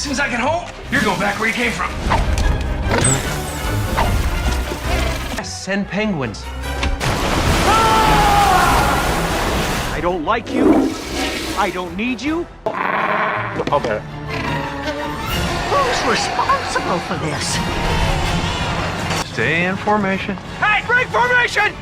As soon as I get home, you're going back where you came from. Yes, send penguins. I don't like you. I don't need you. Okay. Who's responsible for this? Stay in formation. Hey, break formation!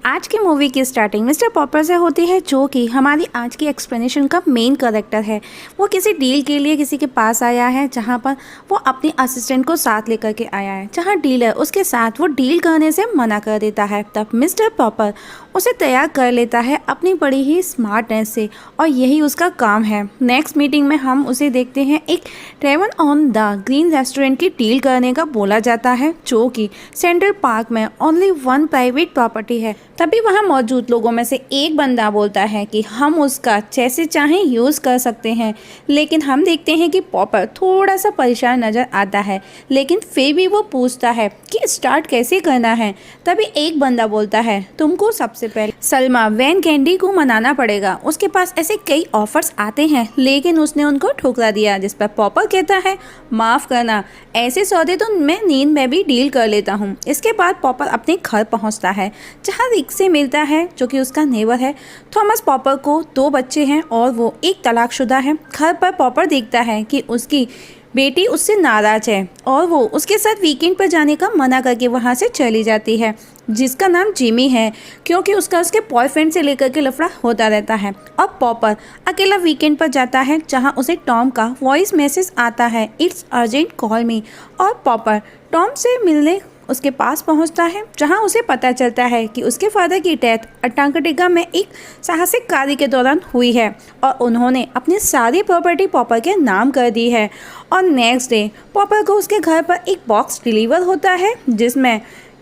आज की movie की starting mister popper से होती है, जो कि हमारी आज की एक्सप्लेनेशन का मेन कैरेक्टर है। वो किसी डील के लिए किसी के पास आया है, जहाँ पर वो अपनी असिस्टेंट को साथ लेकर के आया है, जहाँ डीलर उसके साथ वो डील करने से मना कर देता है। तब मिस्टर पॉपर उसे तैयार कर लेता है अपनी बड़ी ही स्मार्टनेस से, और यही उसका काम है। नेक्स्ट मीटिंग में हम उसे देखते हैं एक Trayvon on the green restaurant की डील करने का बोला जाता है, जो कि सेंट्रल पार्क में ओनली वन प्राइवेट प्रॉपर्टी है। तभी वहाँ मौजूद लोगों में से एक बंदा बोलता है कि हम उसका जैसे चाहें यूज़ कर सकते हैं, लेकिन हम देखते हैं कि पॉपर थोड़ा सा परेशान नज़र आता है, लेकिन फिर भी वो पूछता है कि स्टार्ट कैसे करना है। तभी एक बंदा बोलता है, तुमको सबसे पहले सलमा वैन कैंडी को मनाना पड़ेगा, उसके पास ऐसे कई ऑफर्स आते हैं, लेकिन उसने उनको ठुकरा दिया। जिस पर पॉपर कहता है, माफ़ करना, ऐसे सौदे तो मैं नींद में भी डील कर लेता हूँ। इसके बाद पॉपर अपने घर पहुँचता है, जहाँ रिक से मिलता है, जो कि उसका नेबर है। थॉमस पॉपर को 2 बच्चे हैं और वो एक तलाकशुदा है। घर पर पॉपर देखता है कि उसकी बेटी उससे नाराज है और वो उसके साथ वीकेंड पर जाने का मना करके वहाँ से चली जाती है, जिसका नाम जिमी है, क्योंकि उसके बॉयफ्रेंड से लेकर के लफड़ा होता रहता है। और पॉपर अकेला वीकेंड पर जाता है, जहाँ उसे टॉम का वॉइस मैसेज आता है, इट्स अर्जेंट कॉल मी। और पॉपर टॉम से मिलने उसके पास पहुंचता है, जहां उसे पता चलता है कि उसके फादर की डेथ अंटार्कटिका में एक साहसिक कार्य के दौरान हुई है और उन्होंने अपनी सारी प्रॉपर्टी पॉपर के नाम कर दी है। और नेक्स्ट डे पॉपर को उसके घर पर एक बॉक्स डिलीवर होता है, जिसमें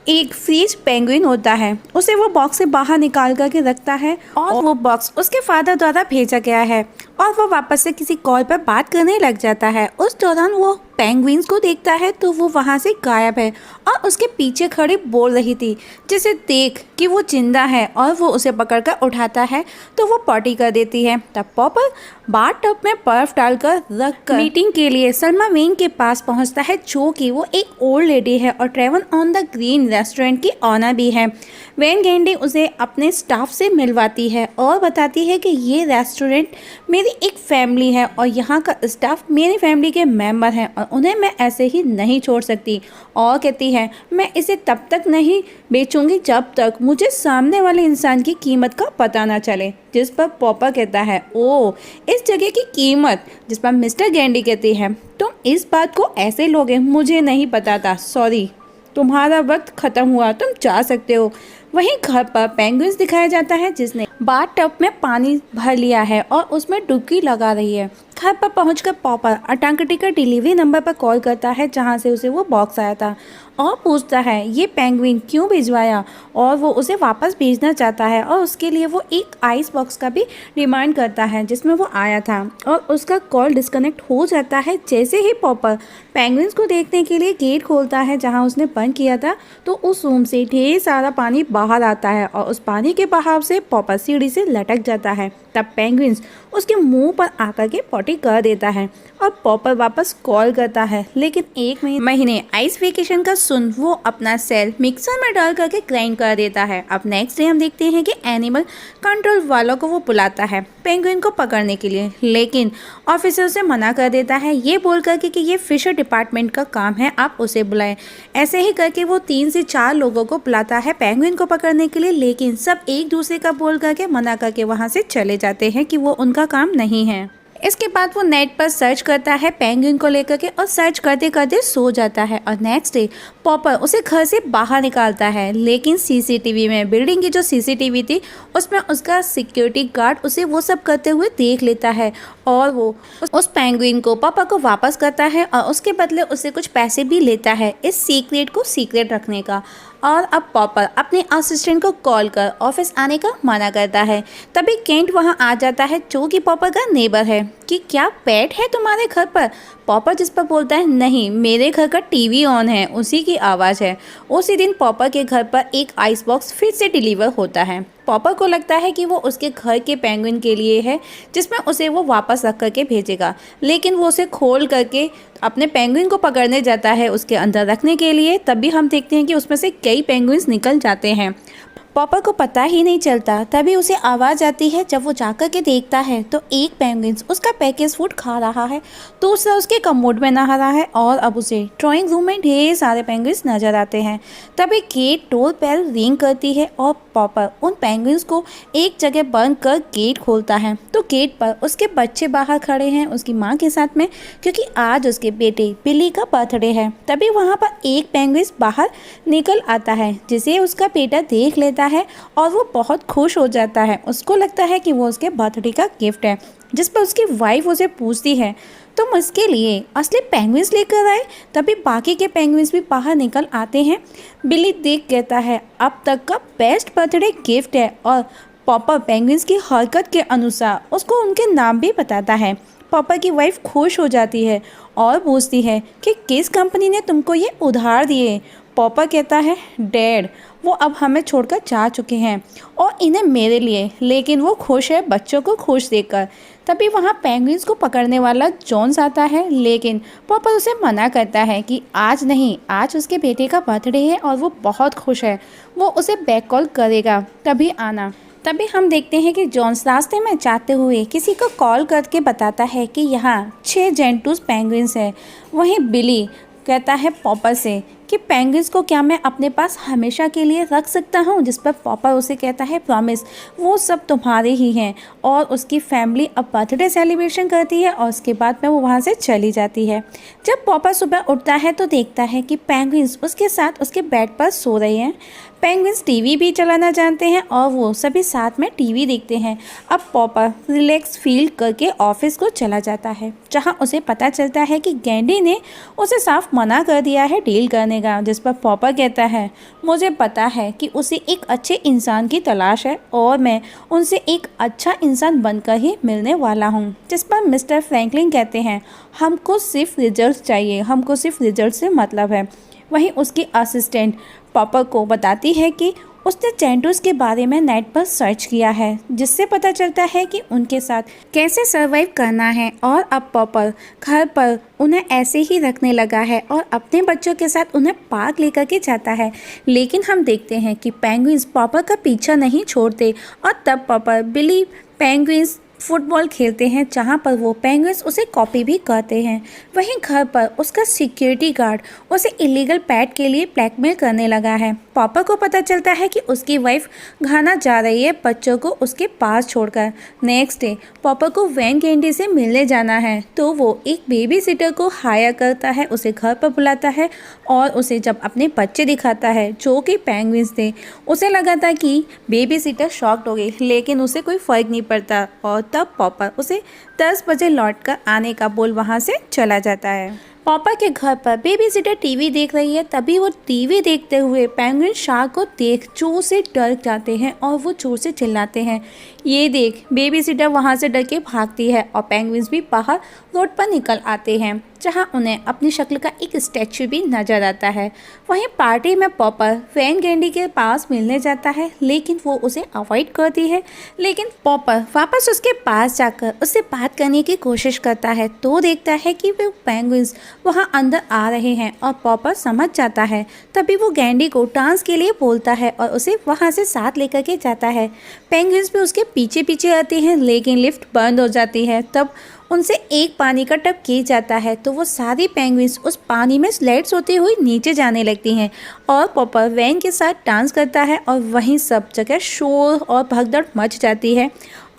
एक फ्रीज पेंगुइन होता है। उसे वो बॉक्स से बाहर निकाल करके रखता है और वो बॉक्स उसके फादर द्वारा भेजा गया है, और वो वापस से किसी कॉल पर बात करने लग जाता है। उस दौरान वो पेंगुइन्स को देखता है तो वो वहाँ से गायब है और उसके पीछे खड़ी बोल रही थी, जिसे देख कि वो जिंदा है और वो उसे पकड़कर उठाता है तो वो पॉटी कर देती है। तब पॉपर बाथ टब में बर्फ डालकर रखकर मीटिंग के लिए सलमा वेन के पास पहुंचता है, जो कि वो एक ओल्ड लेडी है और Trayvon on the green restaurant की ऑनर भी है। वैन कैंडी उसे अपने स्टाफ से मिलवाती है और बताती है कि ये रेस्टोरेंट मेरी एक फैमिली है और यहाँ का स्टाफ मेरी फैमिली के मेंबर हैं और उन्हें मैं ऐसे ही नहीं छोड़ सकती। और कहती है, मैं इसे तब तक नहीं बेचूंगी जब तक मुझे सामने वाले इंसान की कीमत का पता ना चले। जिस पर पॉपर कहता है, ओ इस जगह की कीमत। जिस पर मिस्टर गैंडी कहती है, तुम इस बात को ऐसे लोगे, मुझे नहीं पता था, सॉरी, तुम्हारा वक्त खत्म हुआ, तुम जा सकते हो। वहीं घर पर पेंगुइन्स दिखाया जाता है, जिसने बाथ टब में पानी भर लिया है और उसमें डुबकी लगा रही है। घर पर पहुंचकर पॉपर अंटार्कटिका डिलीवरी नंबर पर कॉल करता है, जहां से उसे वो बॉक्स आया था, और पूछता है ये पेंगुइन क्यों भिजवाया, और वो उसे वापस भेजना चाहता है और उसके लिए वो एक आइस बॉक्स का भी डिमांड करता है जिसमें वो आया था। और उसका कॉल डिस्कनेक्ट हो जाता है। जैसे ही पॉपर पेंगुइन्स को देखने के लिए गेट खोलता है जहाँ उसने बंद किया था, तो उस रूम से ढेर सारा पानी बाहर आता है और उस पानी के बहाव से पॉपर सीढ़ी से लटक जाता है। तब पेंगुइन्स उसके मुंह पर आकर के पॉटी कर देता है और पॉपर वापस कॉल करता है, लेकिन 1 महीने आइस वेकेशन का सुन वो अपना सेल मिक्सर में डाल करके ग्राइंड कर देता है। अब नेक्स्ट डे हम देखते हैं कि एनिमल कंट्रोल वालों को वो बुलाता है पेंगुइन को पकड़ने के लिए, लेकिन ऑफिसर उसे मना कर देता है, ये बोल करके कि ये फिशर डिपार्टमेंट का काम है, आप उसे बुलाएं। ऐसे ही करके वो 3 से 4 लोगों को बुलाता है पेंगुइन को पकड़ने के लिए, लेकिन सब एक दूसरे का बोल करके मना करके वहाँ से चले जाते हैं कि वो उनका काम नहीं है। इसके बाद वो नेट पर सर्च करता है पेंगुइन को लेकर के और सर्च करते करते सो जाता है। और नेक्स्ट डे पॉपर उसे घर से बाहर निकालता है, लेकिन सीसीटीवी में बिल्डिंग की जो सीसीटीवी थी उसमें उसका सिक्योरिटी गार्ड उसे वो सब करते हुए देख लेता है और वो उस पेंगुइन को पापा को वापस करता है और उसके बदले उससे कुछ पैसे भी लेता है इस सीक्रेट को सीक्रेट रखने का। और अब पॉपर अपने असिस्टेंट को कॉल कर ऑफिस आने का मना करता है। तभी केंट वहां आ जाता है, जो कि पॉपर का नेबर है, कि क्या पेट है तुम्हारे घर पर। पॉपर जिस पर बोलता है नहीं मेरे घर का टीवी ऑन है, उसी की आवाज़ है। उसी दिन पॉपर के घर पर एक आइस बॉक्स फिर से डिलीवर होता है। पॉपर को लगता है कि वो उसके घर के पेंगुइन के लिए है जिसमें उसे वो वापस रख करके भेजेगा, लेकिन वो उसे खोल करके अपने पेंगुइन को पकड़ने जाता है उसके अंदर रखने के लिए। तभी हम देखते हैं कि उसमें से कई पेंगुइन्स निकल जाते हैं। पॉपर को पता ही नहीं चलता, तभी उसे आवाज़ आती है। जब वो जाकर के देखता है तो एक पेंगुइन्स उसका पैकेज फूड खा रहा है, दूसरा उसके कमोड में नहा रहा है और अब उसे ड्राइंग रूम में ढेर सारे पेंगुइन्स नजर आते हैं। तभी गेट डोर बेल रिंग करती है और पॉपर उन पेंगुइन्स को एक जगह बंद कर गेट खोलता है तो गेट पर उसके बच्चे बाहर खड़े हैं उसकी माँ के साथ में, क्योंकि आज उसके बेटे बिली का बर्थडे है। तभी वहाँ पर एक पेंगुइन्स बाहर निकल आता है जिसे उसका बेटा देख लेता है और वो बहुत खुश हो जाता है। उसको लगता है कि वो उसके बर्थडे का गिफ्ट है, जिस पर उसकी वाइफ उसे पूछती है तुम उसके लिए असली पेंगुइन्स लेकर आए। तभी बाकी के पेंगुइन्स भी बाहर निकल आते हैं। बिली देख कहता है अब तक का बेस्ट बर्थडे गिफ्ट है और पॉपर पेंगुइन्स की हरकत के अनुसार उसको उनके नाम भी बताता है। पॉपर की वाइफ खुश हो जाती है और पूछती है कि किस कंपनी ने तुमको ये उधार दिए। पॉपर कहता है डैड वो अब हमें छोड़कर जा चुके हैं और इन्हें मेरे लिए, लेकिन वो खुश है बच्चों को खुश देखकर। तभी वहाँ पेंगुइन्स को पकड़ने वाला जोन्स आता है, लेकिन पॉपर उसे मना करता है कि आज नहीं, आज उसके बेटे का बर्थडे है और वो बहुत खुश है, वो उसे बैक कॉल करेगा तभी आना। तभी हम देखते हैं कि जॉन्स रास्ते में जाते हुए किसी को कॉल करके बताता है कि यहाँ 6 जेंटूस पेंगुइन्स हैं। वहीं बिली कहता है पॉपर से कि पेंगुइन्स को क्या मैं अपने पास हमेशा के लिए रख सकता हूँ, जिस पर पॉपर उसे कहता है प्रॉमिस, वो सब तुम्हारे ही हैं। और उसकी फैमिली अब बर्थडे सेलिब्रेशन करती है और उसके बाद में वो वहाँ से चली जाती है। जब पॉपर सुबह उठता है तो देखता है कि पेंगुइन्स उसके साथ उसके बेड पर सो रहे हैं। पेंगुइन्स टीवी भी चलाना जानते हैं और वो सभी साथ में टीवी देखते हैं। अब पॉपर रिलैक्स फील करके ऑफिस को चला जाता है, जहाँ उसे पता चलता है कि गैंडी ने उसे साफ मना कर दिया है डील करने का, जिस पर पॉपर कहता है मुझे पता है कि उसे एक अच्छे इंसान की तलाश है और मैं उनसे एक अच्छा इंसान बनकर ही मिलने वाला हूँ। जिस पर मिस्टर फ्रैंकलिन कहते हैं हमको सिर्फ रिजल्ट चाहिए, हमको सिर्फ रिजल्ट से मतलब है। वहीं उसकी असिस्टेंट पॉपर को बताती है कि उसने जेंटूस के बारे में नेट पर सर्च किया है, जिससे पता चलता है कि उनके साथ कैसे सरवाइव करना है। और अब पॉपर घर पर उन्हें ऐसे ही रखने लगा है और अपने बच्चों के साथ उन्हें पार्क लेकर के जाता है। लेकिन हम देखते हैं कि पेंगुइन्स पॉपर का पीछा नहीं छोड़ते और तब पॉपर बिली पेंगुइन्स फुटबॉल खेलते हैं, जहां पर वो पेंगुइन्स उसे कॉपी भी करते हैं। वहीं घर पर उसका सिक्योरिटी गार्ड उसे इलीगल पैट के लिए ब्लैकमेल करने लगा है। पॉपर को पता चलता है कि उसकी वाइफ घाना जा रही है बच्चों को उसके पास छोड़कर। नेक्स्ट डे पॉपर को वैन गैंडी से मिलने जाना है, तो वो एक बेबी सिटर को हायर करता है, उसे घर पर बुलाता है और उसे जब अपने बच्चे दिखाता है जो कि पेंगुइन्स थे, उसे लगा था कि बेबी सिटर शॉक्ड हो गई, लेकिन उसे कोई फ़र्क नहीं पड़ता और तब पॉपर उसे 10 बजे लौटकर आने का बोल वहाँ से चला जाता है। पॉपर के घर पर बेबी सिटर टीवी देख रही है। तभी वो टीवी देखते हुए पेंगुइन शार्क को देख जोर से डर जाते हैं और वो जोर से चिल्लाते हैं। ये देख बेबी सिटर वहाँ से डर के भागती है और पेंगुइन्स भी बाहर रोड पर निकल आते हैं, जहाँ उन्हें अपनी शक्ल का एक स्टैचू भी नजर आता है। वहीं पार्टी में पॉपर वैन गैंडी के पास मिलने जाता है, लेकिन वो उसे अवॉइड करती है। लेकिन पॉपर वापस उसके पास जाकर उससे बात करने की कोशिश करता है तो देखता है कि वो पेंगुइन्स वहाँ अंदर आ रहे हैं और पॉपर समझ जाता है। तभी वो गैंडी को डांस के लिए बोलता है और उसे वहाँ से साथ लेकर के जाता है। पेंगुइन्स भी उसके पीछे पीछे आते हैं, लेकिन लिफ्ट बंद हो जाती है। तब उनसे एक पानी का टब किया जाता है तो वो सारी पेंगुइन्स उस पानी में स्लाइड्स होती हुई नीचे जाने लगती हैं और पॉपर वैन के साथ डांस करता है और वहीं सब जगह शोर और भगदड़ मच जाती है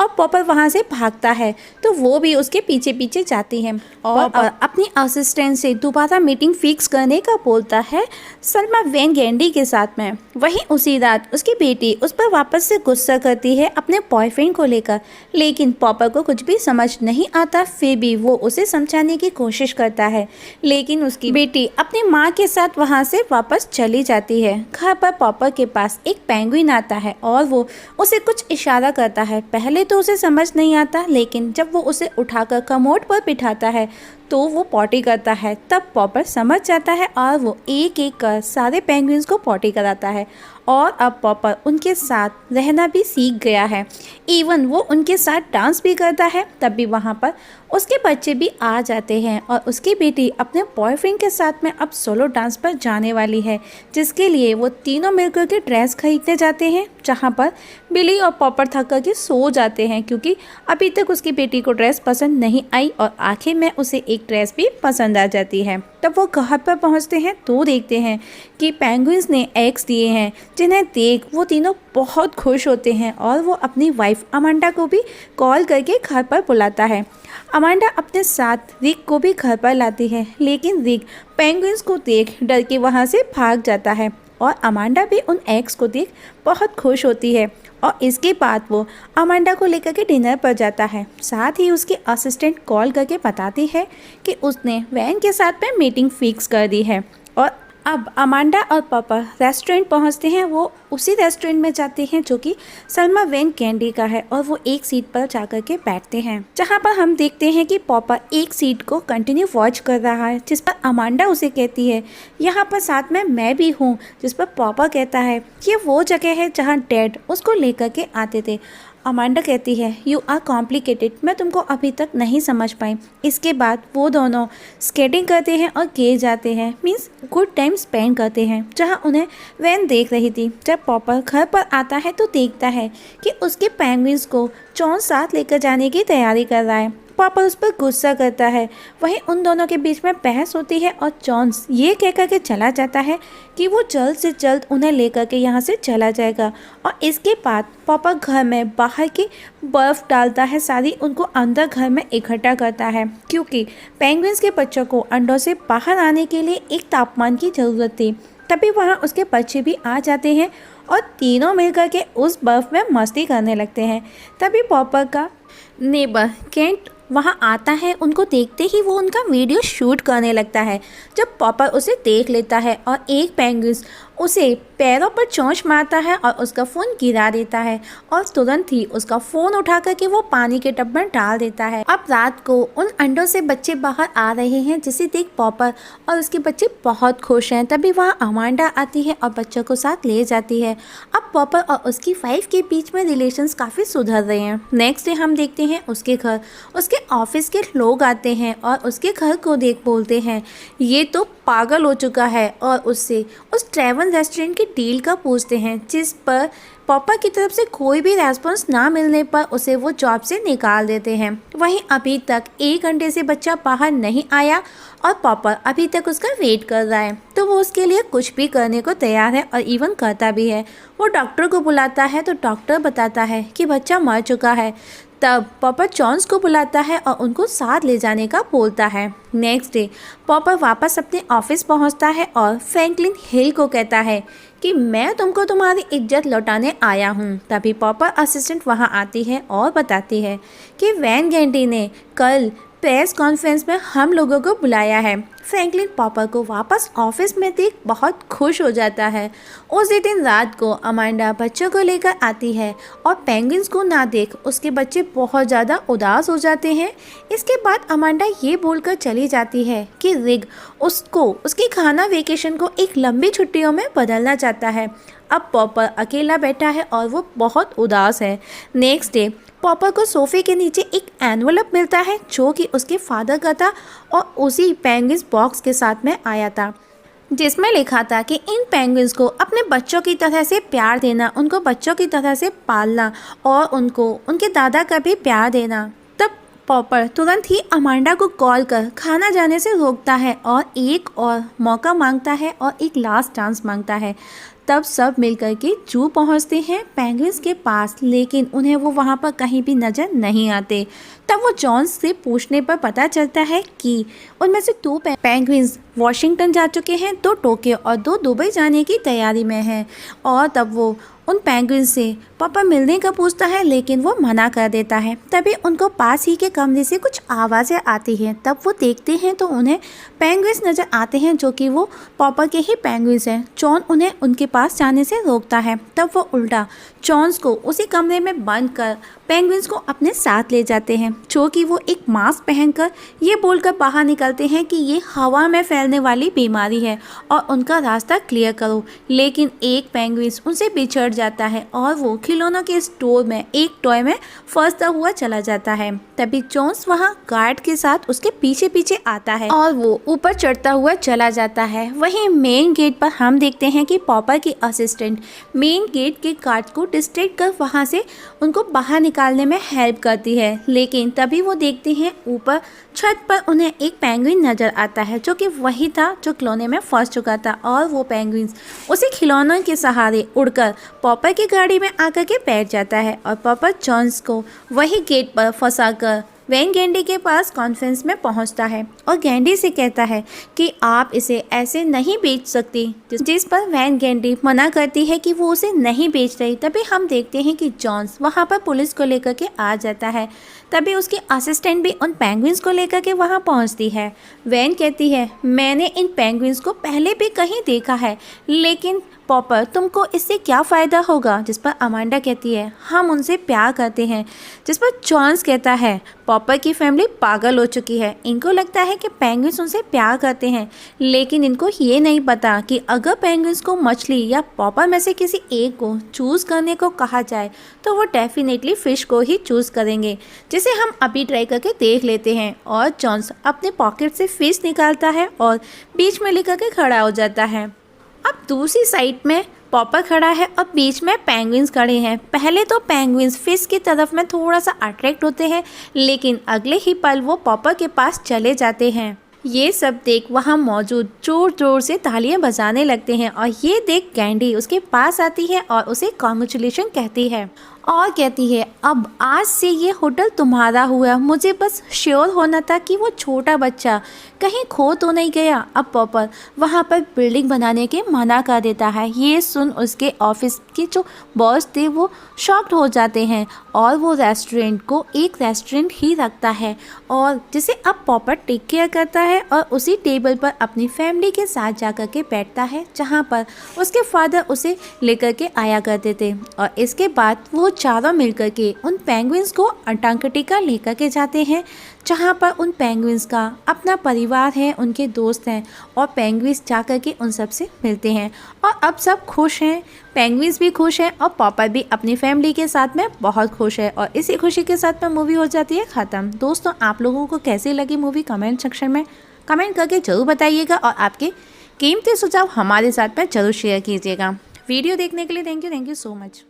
और पॉपर वहाँ से भागता है तो वो भी उसके पीछे पीछे जाती है और अपनी असिस्टेंट से दोबारा मीटिंग फिक्स करने का बोलता है सलमा वैन गैंडी के साथ में। वहीं उसी रात उसकी बेटी उस पर वापस से गुस्सा करती है अपने बॉयफ्रेंड को लेकर, लेकिन पॉपर को कुछ भी समझ नहीं आता। फिर भी वो उसे समझाने की कोशिश करता है, लेकिन उसकी बेटी अपनी माँ के साथ वहाँ से वापस चली जाती है। घर पर पॉपर के पास एक पेंगुइन आता है और वो उसे कुछ इशारा करता है। पहले पहले तो उसे समझ नहीं आता, लेकिन जब वो उसे उठाकर कमोड पर बिठाता है तो वो पॉटी करता है। तब पॉपर समझ जाता है और वो एक एक कर सारे पेंगुइन्स को पॉटी कराता है और अब पॉपर उनके साथ रहना भी सीख गया है। इवन वो उनके साथ डांस भी करता है। तब भी वहाँ पर उसके बच्चे भी आ जाते हैं और उसकी बेटी अपने बॉयफ्रेंड के साथ में अब सोलो डांस पर जाने वाली है, जिसके लिए वो तीनों मिलकर के ड्रेस खरीदने जाते हैं, जहाँ पर बिली और पॉपर थक कर के सो जाते हैं क्योंकि अभी तक उसकी बेटी को ड्रेस पसंद नहीं आई और आखिर में उसे एक ड्रेस भी पसंद आ जाती है। तब वो घर पर पहुंचते हैं तो देखते हैं कि पेंगुइन्स ने एग्स दिए हैं, जिन्हें देख वो तीनों बहुत खुश होते हैं और वो अपनी वाइफ अमांडा को भी कॉल करके घर पर बुलाता है। अमांडा अपने साथ रिक को भी घर पर लाती है, लेकिन रिक पेंगुइन्स को देख डर के वहाँ से भाग जाता है और अमांडा भी उन एग्स को देख बहुत खुश होती है और इसके बाद वो अमांडा को लेकर के डिनर पर जाता है। साथ ही उसकी असिस्टेंट कॉल करके बताती है कि उसने वैन के साथ में मीटिंग फिक्स कर दी है और अब अमांडा और पापा रेस्टोरेंट पहुंचते हैं। वो उसी रेस्टोरेंट में जाते हैं जो कि सलमा वैन कैंडी का है और वो एक सीट पर जाकर के बैठते हैं, जहां पर हम देखते हैं कि पापा एक सीट को कंटिन्यू वॉच कर रहा है, जिस पर अमांडा उसे कहती है यहाँ पर साथ में मैं भी हूँ, जिस पर पापा कहता है ये वो जगह है जहाँ डैड उसको लेकर के आते थे। अमांडा कहती है यू आर कॉम्प्लिकेटेड, मैं तुमको अभी तक नहीं समझ पाई। इसके बाद वो दोनों स्केटिंग करते हैं और गे जाते हैं, मीन्स गुड टाइम स्पेंड करते हैं, जहां उन्हें वैन देख रही थी। जब पॉपर घर पर आता है तो देखता है कि उसके पेंगुइन्स को जॉन साथ लेकर जाने की तैयारी कर रहा है। पॉपर उस पर गुस्सा करता है। वहीं उन दोनों के बीच में बहस होती है और जॉन्स ये कहकर के चला जाता है कि वो जल्द से जल्द उन्हें लेकर के यहाँ से चला जाएगा और इसके बाद पॉपर घर में बाहर की बर्फ़ डालता है, सारी उनको अंदर घर में इकट्ठा करता है क्योंकि पेंगुइन्स के बच्चों को अंडों से बाहर आने के लिए एक तापमान की ज़रूरत थी। तभी वहाँ उसके बच्चे भी आ जाते हैं और तीनों मिलकर के उस बर्फ़ में मस्ती करने लगते हैं। तभी पॉपर का नेबर केंट वहाँ आता है। उनको देखते ही वो उनका वीडियो शूट करने लगता है। जब पॉपर उसे देख लेता है और एक पेंगुइन उसे पैरों पर चोंच मारता है और उसका फ़ोन गिरा देता है और तुरंत ही उसका फ़ोन उठा करके वो पानी के टब में डाल देता है। अब रात को उन अंडों से बच्चे बाहर आ रहे हैं, जिसे देख पॉपर और उसके बच्चे बहुत खुश हैं। तभी वहाँ अमांडा आती है और बच्चों को साथ ले जाती है। अब पॉपर और उसकी वाइफ के बीच में रिलेशंस काफ़ी सुधर रहे हैं। नेक्स्ट डे हम देखते हैं उसके घर उसके ऑफिस के लोग आते हैं और उसके घर को देख बोलते हैं ये तो पागल हो चुका है और उससे उस ट्रैवल रेस्टोरेंट की डील का पूछते हैं, जिस पर पॉपर की तरफ से कोई भी रेस्पॉन्स ना मिलने पर उसे वो जॉब से निकाल देते हैं। वहीं अभी तक 1 घंटे से बच्चा बाहर नहीं आया और पॉपर अभी तक उसका वेट कर रहा है, तो वो उसके लिए कुछ भी करने को तैयार है और इवन करता भी है। वो डॉक्टर को बुलाता है तो डॉक्टर बताता है कि बच्चा मर चुका है। तब पॉपर जॉन्स को बुलाता है और उनको साथ ले जाने का बोलता है। नेक्स्ट डे पॉपर वापस अपने ऑफिस पहुंचता है और फ्रैंकलिन हिल को कहता है कि मैं तुमको तुम्हारी इज्जत लौटाने आया हूं। तभी पॉपर असिस्टेंट वहां आती है और बताती है कि वैन गैंडी ने कल प्रेस कॉन्फ्रेंस में हम लोगों को बुलाया है। फ्रैंकलिन पॉपर को वापस ऑफिस में देख बहुत खुश हो जाता है। उसी दिन रात को अमांडा बच्चों को लेकर आती है और पेंगुइन्स को ना देख उसके बच्चे बहुत ज़्यादा उदास हो जाते हैं। इसके बाद अमांडा ये बोलकर चली जाती है कि रिग उसको उसकी खाना वेकेशन को एक लंबी छुट्टियों में बदलना चाहता है। अब पॉपर अकेला बैठा है और वो बहुत उदास है। नेक्स्ट डे पॉपर को सोफे के नीचे एक एनवलप मिलता है जो कि उसके फादर का था और उसी पेंगुइन्स बॉक्स के साथ में आया था, जिसमें लिखा था कि इन पेंगुइन्स को अपने बच्चों की तरह से प्यार देना, उनको बच्चों की तरह से पालना और उनको उनके दादा का भी प्यार देना। तब पॉपर तुरंत ही अमांडा को कॉल कर खाना जाने से रोकता है और एक और मौका मांगता है और एक लास्ट चांस मांगता है। तब सब मिलकर के जू पहुंचते हैं पेंगुइन्स के पास, लेकिन उन्हें वो वहाँ पर कहीं भी नज़र नहीं आते। तब वो जॉन्स से पूछने पर पता चलता है कि उनमें से 2 पेंगुइन्स वॉशिंगटन जा चुके हैं, 2 टोक्यो और 2 दुबई जाने की तैयारी में हैं। और तब वो उन पेंगुइन से पापा मिलने का पूछता है, लेकिन वो मना कर देता है। तभी उनको पास ही के कमरे से कुछ आवाज़ें आती हैं। तब वो देखते हैं तो उन्हें पेंगुइन्स नज़र आते हैं जो कि वो पापा के ही पेंगुइन्स हैं। जॉन उन्हें उनके पास जाने से रोकता है। तब वो उल्टा जॉन्स को उसी कमरे में बंद कर पेंगुइन्स को अपने साथ ले जाते हैं, जो कि वो एक मास्क पहनकर ये बोलकर बाहर निकलते हैं कि ये हवा में फैलने वाली बीमारी है और उनका रास्ता क्लियर करो। लेकिन एक पेंगुइन्स उनसे बिछड़ जाता है और वो खिलौनों के स्टोर में एक टॉय में फंसता हुआ चला जाता है। तभी जोन्स वहाँ गार्ड के साथ उसके पीछे पीछे आता है और वो ऊपर चढ़ता हुआ चला जाता है। वहीं मेन गेट पर हम देखते हैं कि पॉपर की असिस्टेंट मेन गेट के गार्ड को डिस्ट्रैक्ट कर वहाँ से उनको बाहर निकालने में हेल्प करती है। लेकिन तभी वो देखते हैं ऊपर छत पर उन्हें एक पेंगुइन नजर आता है, जो कि वही था जो खिलौने में फंस चुका था। और वो पेंगुइन उसी खिलौनों के सहारे उड़कर पॉपर की गाड़ी में आकर के बैठ जाता है और पॉपर जोन्स को वही गेट पर फंसाकर वैन गैंडी के पास कॉन्फ्रेंस में पहुंचता है और गैंडी से कहता है कि आप इसे ऐसे नहीं बेच सकती, जिस पर वैन गैंडी मना करती है कि वो उसे नहीं बेच रही। तभी हम देखते हैं कि जोन्स वहां पर पुलिस को लेकर के आ जाता है। तभी उसकी असिस्टेंट भी उन पेंगुइन्स को लेकर के वहां पहुंचती है। वैन कहती है मैंने इन पेंगुइन्स को पहले भी कहीं देखा है, लेकिन पॉपर तुमको इससे क्या फ़ायदा होगा। जिस पर अमांडा कहती है हम उनसे प्यार करते हैं। जिस पर जॉन्स कहता है पॉपर की फैमिली पागल हो चुकी है, इनको लगता है कि पेंगुइन्स उनसे प्यार करते हैं, लेकिन इनको ये नहीं पता कि अगर पेंगुइन्स को मछली या पॉपर में से किसी एक को चूज़ करने को कहा जाए तो वो डेफिनेटली फ़िश को ही चूज़ करेंगे, जिसे हम अभी ट्राई करके देख लेते हैं। और जॉन्स अपने पॉकेट से फ़िश निकालता है और बीच में लेकर के खड़ा हो जाता है। अब दूसरी साइड में पॉपर खड़ा है और बीच में पेंगुइन्स खड़े हैं। पहले तो पेंगुइन्स फिश की तरफ में थोड़ा सा अट्रैक्ट होते हैं, लेकिन अगले ही पल वो पॉपर के पास चले जाते हैं। ये सब देख वहाँ मौजूद जोर जोर से तालियां बजाने लगते हैं और ये देख गैंडी उसके पास आती है और उसे कॉन्ग्रेचुलेशन कहती है और कहती है अब आज से ये होटल तुम्हारा हुआ। मुझे बस श्योर होना था कि वो छोटा बच्चा कहीं खो तो नहीं गया। अब पॉपर वहाँ पर बिल्डिंग बनाने के मना कर देता है। ये सुन उसके ऑफिस के जो बॉस थे वो शॉक्ड हो जाते हैं और वो रेस्टोरेंट को एक रेस्टोरेंट ही रखता है और जिसे अब पॉपर टेक केयर करता है और उसी टेबल पर अपनी फैमिली के साथ जाकर के बैठता है, जहाँ पर उसके फादर उसे लेकर के आया करते थे। और इसके बाद वो चारों मिलकर के उन पेंगुइन्स को अंटार्कटिका लेकर के जाते हैं, जहाँ पर उन पेंगुइन्स का अपना परिवार है, उनके दोस्त हैं और पेंगुइन्स जाकर के उन सब से मिलते हैं और अब सब खुश हैं। पेंगुइन्स भी खुश हैं और पॉपर भी अपनी फैमिली के साथ में बहुत खुश है और इसी खुशी के साथ में मूवी हो जाती है ख़त्म। दोस्तों आप लोगों को कैसी लगी मूवी कमेंट सेक्शन में कमेंट करके ज़रूर बताइएगा और आपके कीमती सुझाव हमारे साथ में ज़रूर शेयर कीजिएगा। वीडियो देखने के लिए थैंक यू सो मच।